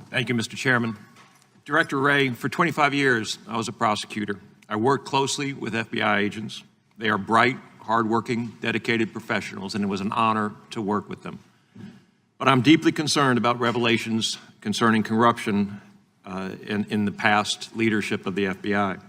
Thank you, Mr. Chairman. Director Wray, for 25 years, I was a prosecutor. I worked closely with FBI agents. They are bright, hardworking, dedicated professionals, and it was an honor to work with them. But I'm deeply concerned about revelations concerning corruption in the past leadership of the FBI.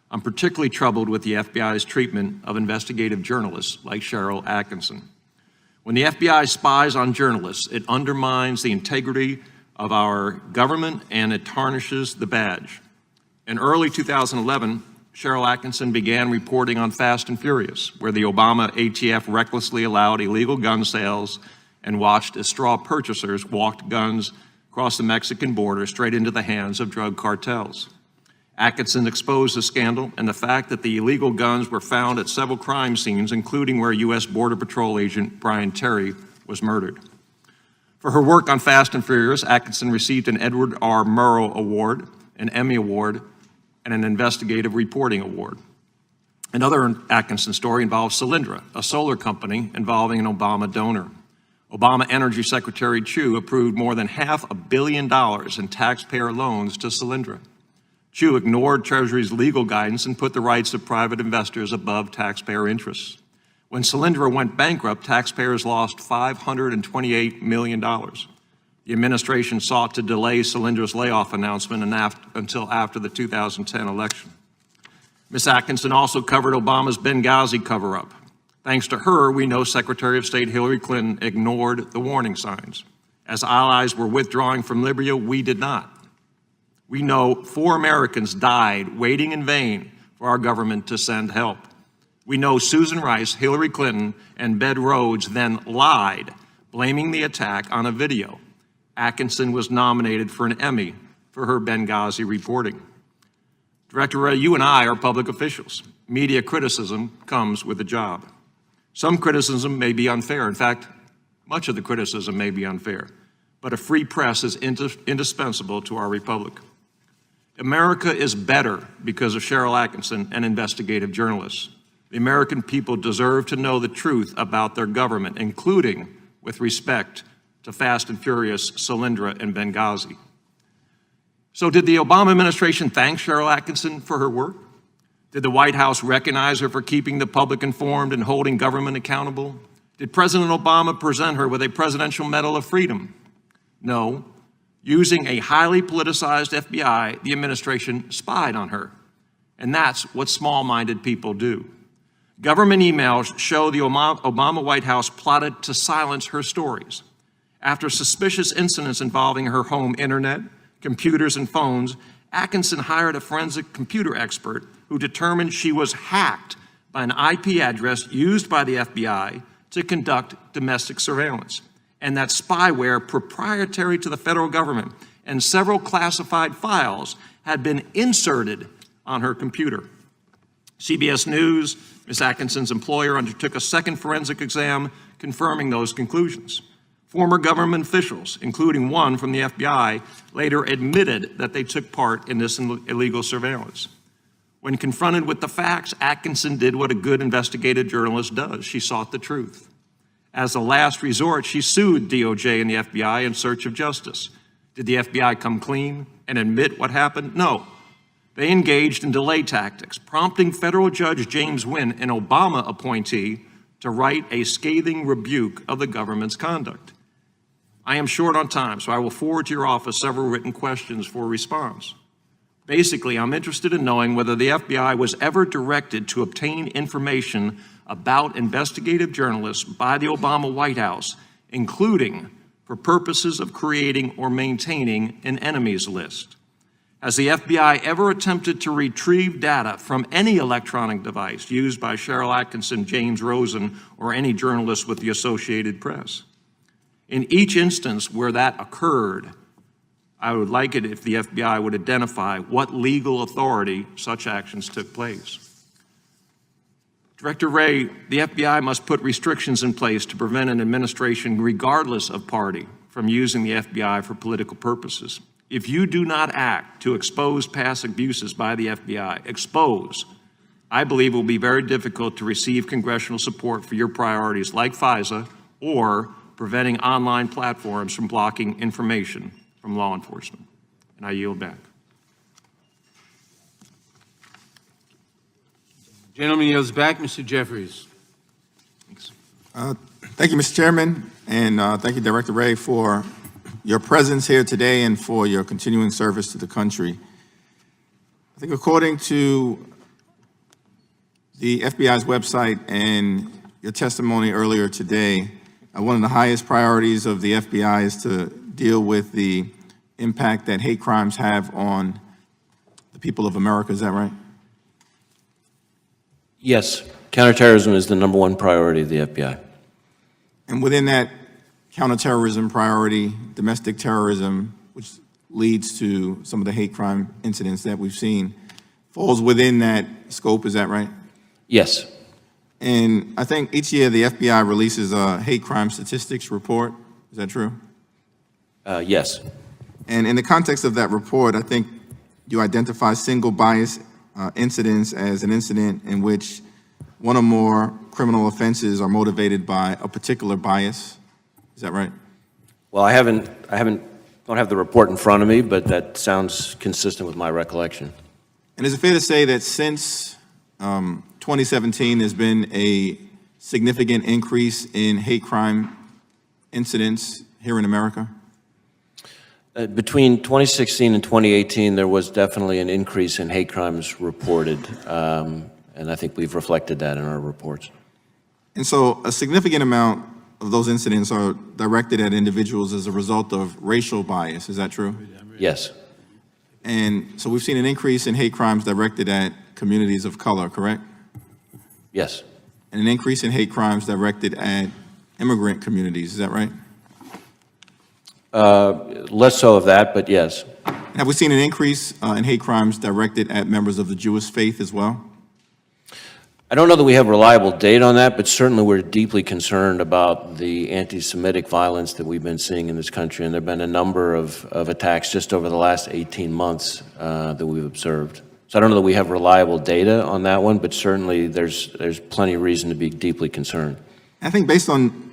I'm particularly troubled with the FBI's treatment of investigative journalists like Cheryl Atkinson. When the FBI spies on journalists, it undermines the integrity of our government and it tarnishes the badge. In early 2011, Cheryl Atkinson began reporting on Fast and Furious, where the Obama ATF recklessly allowed illegal gun sales and watched as straw purchasers walked guns across the Mexican border straight into the hands of drug cartels. Atkinson exposed the scandal and the fact that the illegal guns were found at several crime scenes, including where U.S. Border Patrol agent Brian Terry was murdered. For her work on Fast and Furious, Atkinson received an Edward R. Murrow Award, an Emmy Award, and an Investigative Reporting Award. Another Atkinson story involves Solyndra, a solar company involving an Obama donor. Obama Energy Secretary Chu approved more than $500 million in taxpayer loans to Solyndra. Chu ignored Treasury's legal guidance and put the rights of private investors above taxpayer interests. When Solyndra went bankrupt, taxpayers lost $528 million. The administration sought to delay Solyndra's layoff announcement until after the 2010 election. Ms. Atkinson also covered Obama's Benghazi cover-up. Thanks to her, we know Secretary of State Hillary Clinton ignored the warning signs. As allies were withdrawing from Libya, we did not. We know 4 Americans died waiting in vain for our government to send help. We know Susan Rice, Hillary Clinton, and Bed Rhodes then lied, blaming the attack on a video. Atkinson was nominated for an Emmy for her Benghazi reporting. Director Wray, you and I are public officials. Media criticism comes with the job. Some criticism may be unfair. In fact, much of the criticism may be unfair. But a free press is indispensable to our republic. America is better because of Cheryl Atkinson and investigative journalists. The American people deserve to know the truth about their government, including with respect to Fast and Furious, Solyndra, and Benghazi. So did the Obama administration thank Cheryl Atkinson for her work? Did the White House recognize her for keeping the public informed and holding government accountable? Did President Obama present her with a Presidential Medal of Freedom? No. Using a highly politicized FBI, the administration spied on her. And that's what small-minded people do. Government emails show the Obama White House plotted to silence her stories. After suspicious incidents involving her home internet, computers, and phones, Atkinson hired a forensic computer expert who determined she was hacked by an IP address used by the FBI to conduct domestic surveillance, and that spyware proprietary to the federal government and several classified files had been inserted on her computer. CBS News, Ms. Atkinson's employer, undertook a second forensic exam confirming those conclusions. Former government officials, including one from the FBI, later admitted that they took part in this illegal surveillance. When confronted with the facts, Atkinson did what a good investigative journalist does. She sought the truth. As a last resort, she sued DOJ and the FBI in search of justice. Did the FBI come clean and admit what happened? No. They engaged in delay tactics, prompting federal Judge James Wynn, an Obama appointee, to write a scathing rebuke of the government's conduct. I am short on time, so I will forward to your office several written questions for response. Basically, I'm interested in knowing whether the FBI was ever directed to obtain information about investigative journalists by the Obama White House, including for purposes of creating or maintaining an enemies list. Has the FBI ever attempted to retrieve data from any electronic device used by Cheryl Atkinson, James Rosen, or any journalist with the Associated Press? In each instance where that occurred, I would like it if the FBI would identify what legal authority such actions took place. Director Wray, the FBI must put restrictions in place to prevent an administration, regardless of party, from using the FBI for political purposes. If you do not act to expose past abuses by the FBI, I believe it will be very difficult to receive congressional support for your priorities like FISA or preventing online platforms from blocking information from law enforcement. And I yield back. Gentleman yields back. Mr. Jeffries. Thanks. Thank you, Mr. Chairman, and thank you, Director Wray, for your presence here today and for your continuing service to the country. I think according to the FBI's website and your testimony earlier today, one of the highest priorities of the FBI is to deal with the impact that hate crimes have on the people of America. Is that right? Yes, counterterrorism is the #1 priority of the FBI. And within that counterterrorism priority, domestic terrorism, which leads to some of the hate crime incidents that we've seen, falls within that scope. Is that right? Yes. And I think each year the FBI releases a hate crime statistics report. Is that true? Yes. And in the context of that report, I think you identify single bias incidents as an incident in which one or more criminal offenses are motivated by a particular bias. Is that right? Well, don't have the report in front of me, but that sounds consistent with my recollection. And is it fair to say that since 2017, there's been a significant increase in hate crime incidents here in America? Between 2016 and 2018, there was definitely an increase in hate crimes reported, and I think we've reflected that in our reports. And so a significant amount of those incidents are directed at individuals as a result of racial bias. Is that true? Yes. And so we've seen an increase in hate crimes directed at communities of color, correct? Yes. And an increase in hate crimes directed at immigrant communities. Is that right? Less so of that, but yes. Have we seen an increase in hate crimes directed at members of the Jewish faith as well? I don't know that we have reliable data on that, but certainly we're deeply concerned about the anti-Semitic violence that we've been seeing in this country, and there have been a number of attacks just over the last 18 months that we've observed. So I don't know that we have reliable data on that one, but certainly there's plenty of reason to be deeply concerned. I think based on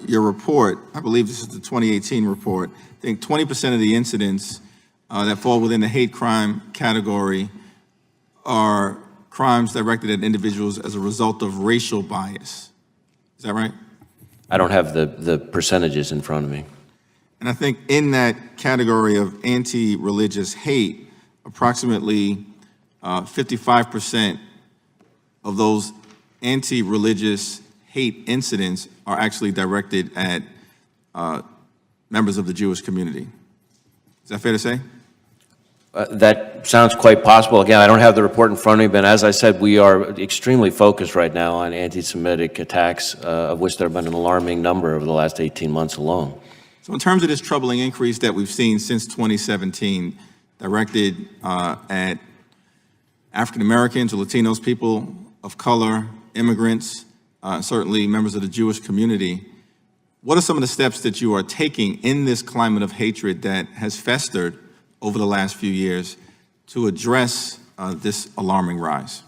your report, I believe this is the 2018 report, I think 20% of the incidents that fall within the hate crime category are crimes directed at individuals as a result of racial bias. Is that right? I don't have the percentages in front of me. And I think in that category of anti-religious hate, approximately 55% of those anti-religious hate incidents are actually directed at members of the Jewish community. Is that fair to say? That sounds quite possible. Again, I don't have the report in front of me, but as I said, we are extremely focused right now on anti-Semitic attacks, of which there have been an alarming number over the last 18 months alone. So in terms of this troubling increase that we've seen since 2017, directed at African Americans or Latinos, people of color, immigrants, certainly members of the Jewish community, what are some of the steps that you are taking in this climate of hatred that has festered over the last few years to address this alarming rise?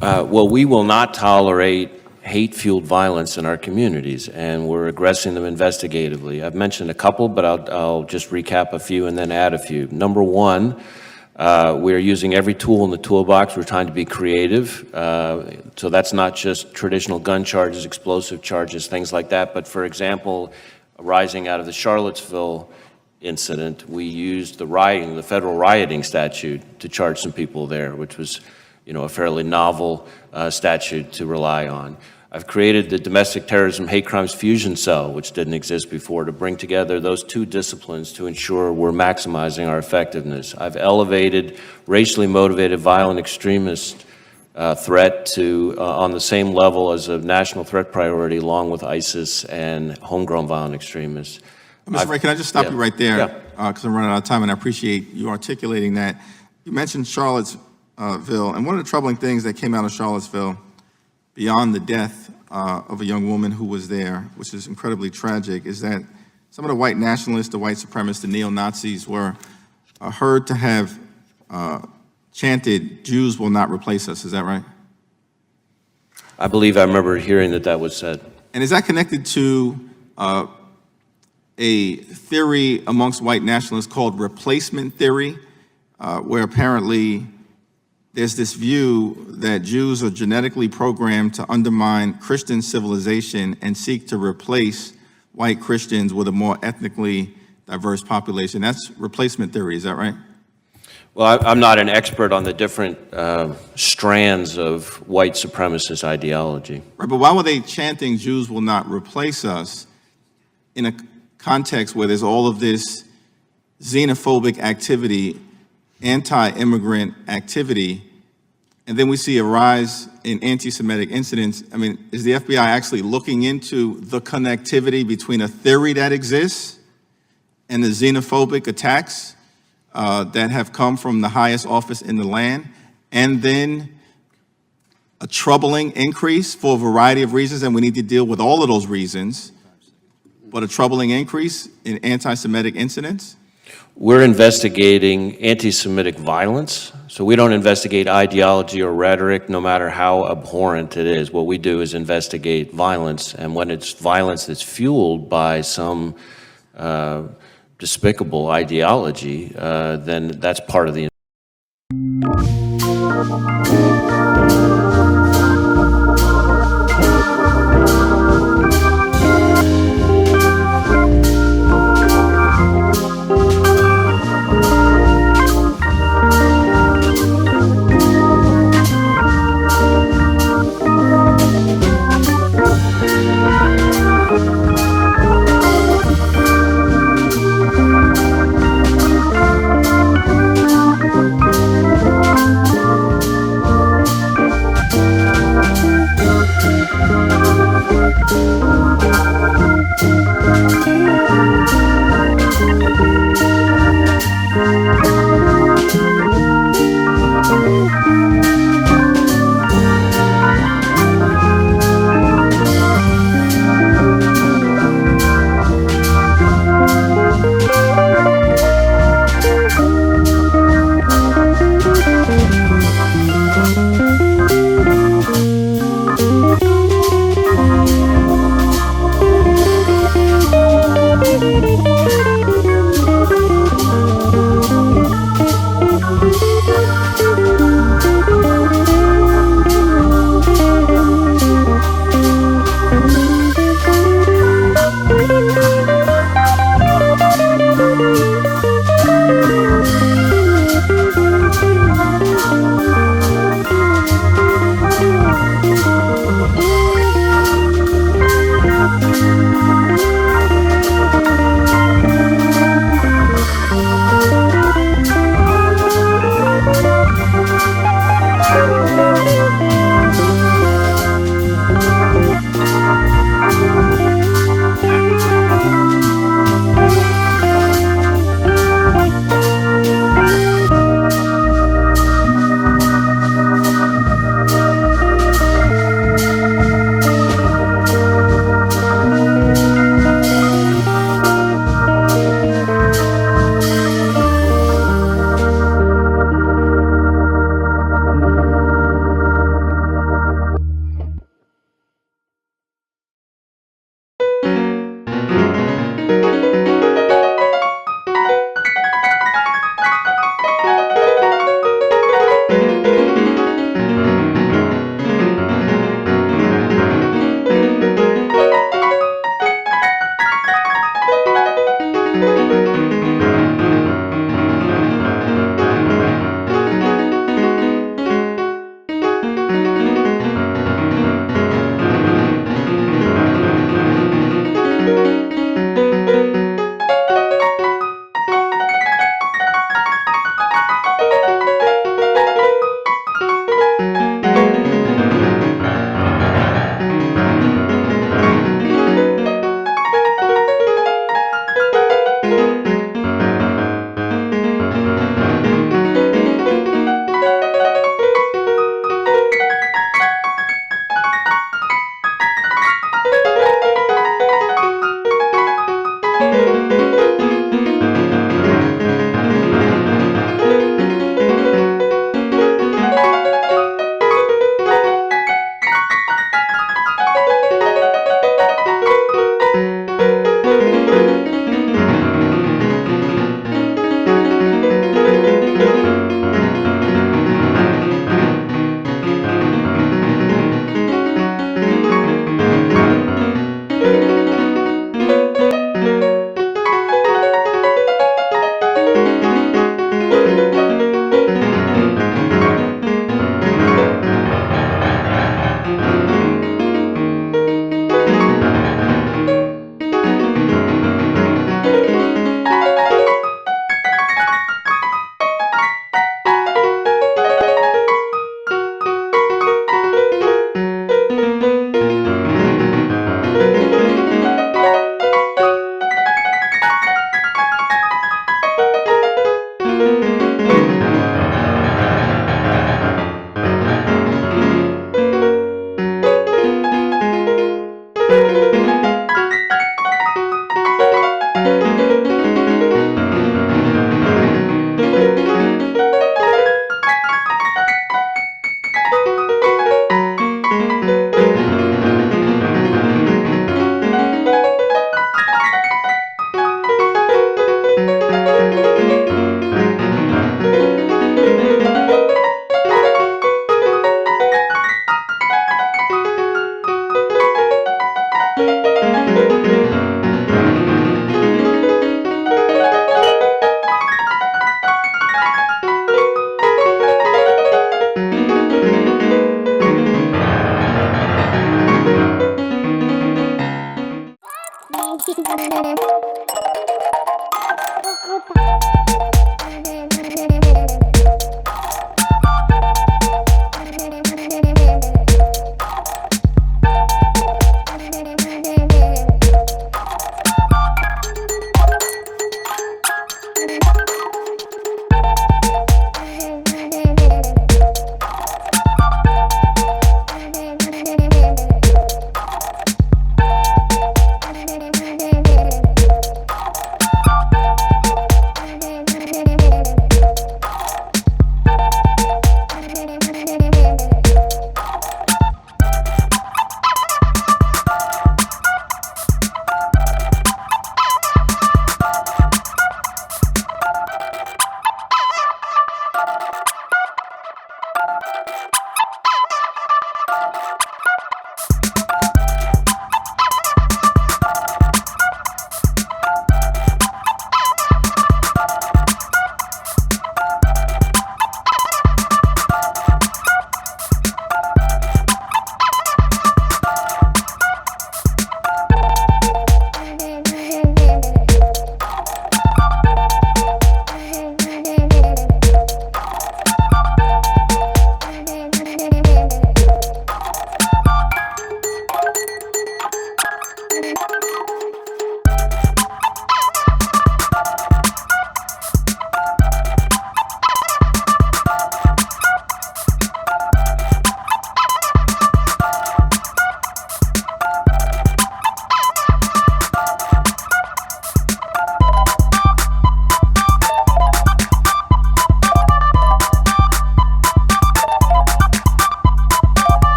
Well, we will not tolerate hate-fueled violence in our communities, and we're addressing them investigatively. I've mentioned a couple, but I'll just recap a few and then add a few. Number one, we're using every tool in the toolbox. We're trying to be creative. So that's not just traditional gun charges, explosive charges, things like that. But for example, arising out of the Charlottesville incident, we used the federal rioting statute to charge some people there, which was, a fairly novel statute to rely on. I've created the Domestic Terrorism Hate Crimes Fusion Cell, which didn't exist before, to bring together those two disciplines to ensure we're maximizing our effectiveness. I've elevated racially motivated violent extremist threat to on the same level as a national threat priority, along with ISIS and homegrown violent extremists. Mr. Wray, can I just stop you right there? Yeah. Because I'm running out of time, and I appreciate you articulating that. You mentioned Charlottesville, and one of the troubling things that came out of Charlottesville, beyond the death of a young woman who was there, which is incredibly tragic, is that some of the white nationalists, the white supremacists, the neo-Nazis were heard to have chanted, "Jews will not replace us." Is that right? I believe I remember hearing that was said. And is that connected to a theory amongst white nationalists called replacement theory, where apparently there's this view that Jews are genetically programmed to undermine Christian civilization and seek to replace white Christians with a more ethnically diverse population. That's replacement theory, is that right? Well, I'm not an expert on the different strands of white supremacist ideology. Right, but why were they chanting Jews will not replace us in a context where there's all of this xenophobic activity, anti-immigrant activity, and then we see a rise in anti-Semitic incidents? I mean, is the FBI actually looking into the connectivity between a theory that exists and the xenophobic attacks that have come from the highest office in the land, and then a troubling increase for a variety of reasons, and we need to deal with all of those reasons, but a troubling increase in anti-Semitic incidents? We're investigating anti-Semitic violence, so we don't investigate ideology or rhetoric, no matter how abhorrent it is. What we do is investigate violence, and when it's violence that's fueled by some despicable ideology, then that's part of the